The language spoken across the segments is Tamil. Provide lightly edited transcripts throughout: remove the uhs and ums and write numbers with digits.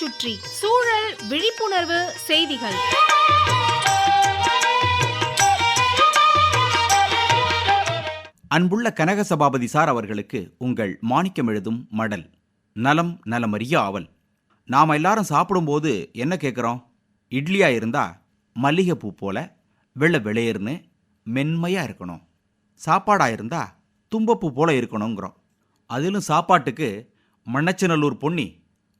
சுற்றி சூழல் விழிப்புணர்வு செய்திகள். அன்புள்ள கனக சபாபதி சார் அவர்களுக்கு உங்கள் மாணிக்கம் எழுதும் மடல். நலம் நலமறிய ஆவல். நாம் எல்லாரும் சாப்பிடும்போது என்ன கேட்குறோம்? இட்லியாக இருந்தால் மல்லிகைப்பூ போல வெள்ளை வெளியேறுன்னு மென்மையாக இருக்கணும், சாப்பாடாக இருந்தால் தும்பப்பூ போல இருக்கணுங்கிறோம். அதிலும் சாப்பாட்டுக்கு மண்ணச்சநல்லூர் பொன்னி,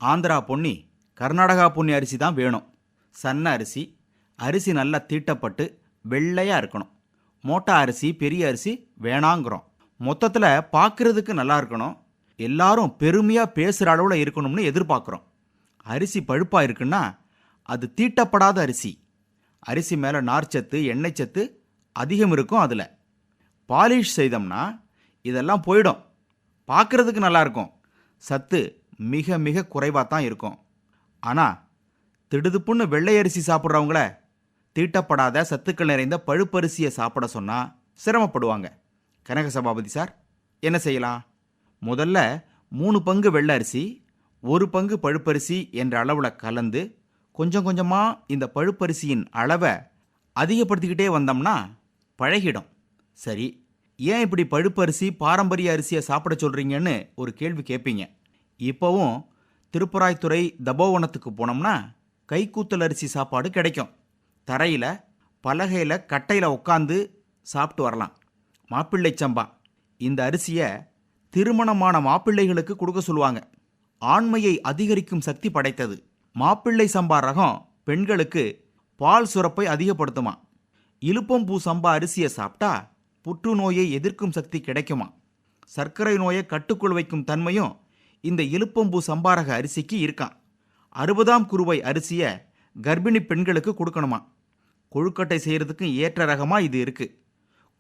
ஆந்திரா பொன்னி, கர்நாடகா பொன்னி அரிசி தான் வேணும். சன்ன அரிசி, அரிசி நல்லா தீட்டப்பட்டு வெள்ளையாக இருக்கணும். மோட்டா அரிசி, பெரிய அரிசி வேணாங்கிறோம். மொத்தத்தில் பார்க்குறதுக்கு நல்லா இருக்கணும், எல்லாரும் பெருமையாக பேசுகிற அளவில் இருக்கணும்னு எதிர்பார்க்குறோம். அரிசி பழுப்பாக இருக்குன்னா அது தீட்டப்படாத அரிசி. அரிசி மேலே நார்ச்சத்து, எண்ணெய் சத்து அதிகம் இருக்கும். அதில் பாலிஷ் செய்தோம்னா இதெல்லாம் போயிடும். பார்க்குறதுக்கு நல்லாயிருக்கும், சத்து மிக மிக குறைவாக தான் இருக்கும். ஆனால் திடுதுப்புன்னு வெள்ளை அரிசி சாப்பிட்றவங்கள தீட்டப்படாத சத்துக்கள் நிறைந்த பழுப்பரிசியை சாப்பிட சொன்னால் சிரமப்படுவாங்க. கனக சபாபதி சார் என்ன செய்யலாம்? முதல்ல 3 பங்கு வெள்ளை அரிசி, 1 பங்கு பழுப்பரிசி என்ற அளவில் கலந்து கொஞ்சம் கொஞ்சமாக இந்த பழுப்பரிசியின் அளவை அதிகப்படுத்திக்கிட்டே வந்தோம்னா பழகிடும். சரி, ஏன் இப்படி பழுப்பரிசி பாரம்பரிய அரிசியை சாப்பிட சொல்கிறீங்கன்னு ஒரு கேள்வி கேட்பீங்க. இப்போவும் திருப்பராய்த்துறை தபோவனத்துக்கு போனோம்னா கைக்கூத்தல் அரிசி சாப்பாடு கிடைக்கும். தரையில் பலகையில் கட்டையில் உட்காந்து சாப்பிட்டு வரலாம். மாப்பிள்ளை சம்பா இந்த அரிசியை திருமணமான மாப்பிள்ளைகளுக்கு கொடுக்க சொல்லுவாங்க. ஆண்மையை அதிகரிக்கும் சக்தி படைத்தது. மாப்பிள்ளை சம்பா ரகம் பெண்களுக்கு பால் சுரப்பை அதிகப்படுத்துமா. இலுப்பம்பூ சம்பா அரிசியை சாப்பிட்டா புற்றுநோயை எதிர்க்கும் சக்தி கிடைக்குமா. சர்க்கரை நோயை கட்டுக்குள் வைக்கும் தன்மையும் இந்த இலுப்பம்பூ சம்பாரக அரிசிக்கு இருக்கான். 60ஆம் குருவை அரிசியை கர்ப்பிணி பெண்களுக்கு கொடுக்கணுமா. கொழுக்கட்டை செய்கிறதுக்கு ஏற்ற ரகமாக இது இருக்குது.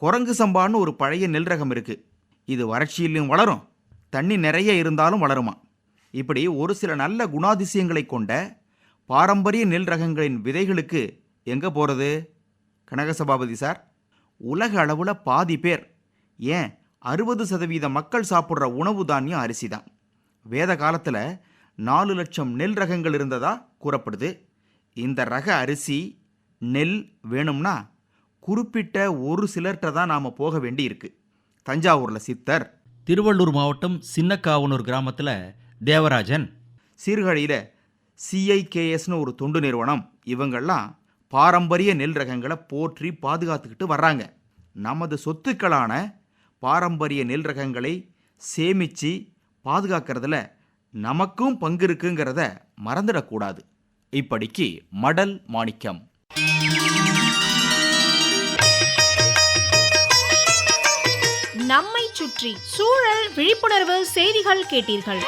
குரங்கு சம்பான்னு ஒரு பழைய நெல் ரகம் இருக்குது. இது வறட்சியிலும் வளரும், தண்ணி நிறைய இருந்தாலும் வளருமா. இப்படி ஒரு சில நல்ல குணாதிசயங்களை கொண்ட பாரம்பரிய நெல் ரகங்களின் விதைகளுக்கு எங்கே போகிறது? கனக சபாபதி சார், உலக அளவில் பாதி பேர், ஏன் 60% மக்கள் சாப்பிட்ற உணவு தானியம் அரிசி தான். வேத காலத்தில் 4 லட்சம் நெல் ரகங்கள் இருந்ததா கூறப்படுது. இந்த ரக அரிசி நெல் வேணும்னா குறிப்பிட்ட ஒரு சிலர்கிட்ட தான் நாம் போக வேண்டி இருக்கு. தஞ்சாவூரில் சித்தர், திருவள்ளூர் மாவட்டம் சின்னக்காவனூர் கிராமத்தில் தேவராஜன், சீர்காழியில் CIKSன்னு ஒரு தொண்டு நிறுவனம், இவங்கெல்லாம் பாரம்பரிய நெல் ரகங்களை போற்றி பாதுகாத்துக்கிட்டு வர்றாங்க. நமது சொத்துக்களான பாரம்பரிய நெல் ரகங்களை சேமித்து பாதுகாக்கிறதுல நமக்கும் பங்கு இருக்குங்கிறத மறந்துடக்கூடாது. இப்படிக்கு மடல் மாணிக்கம். நம்மை சுற்றி சூழல் விழிப்புணர்வு செய்திகள் கேட்டீர்கள்.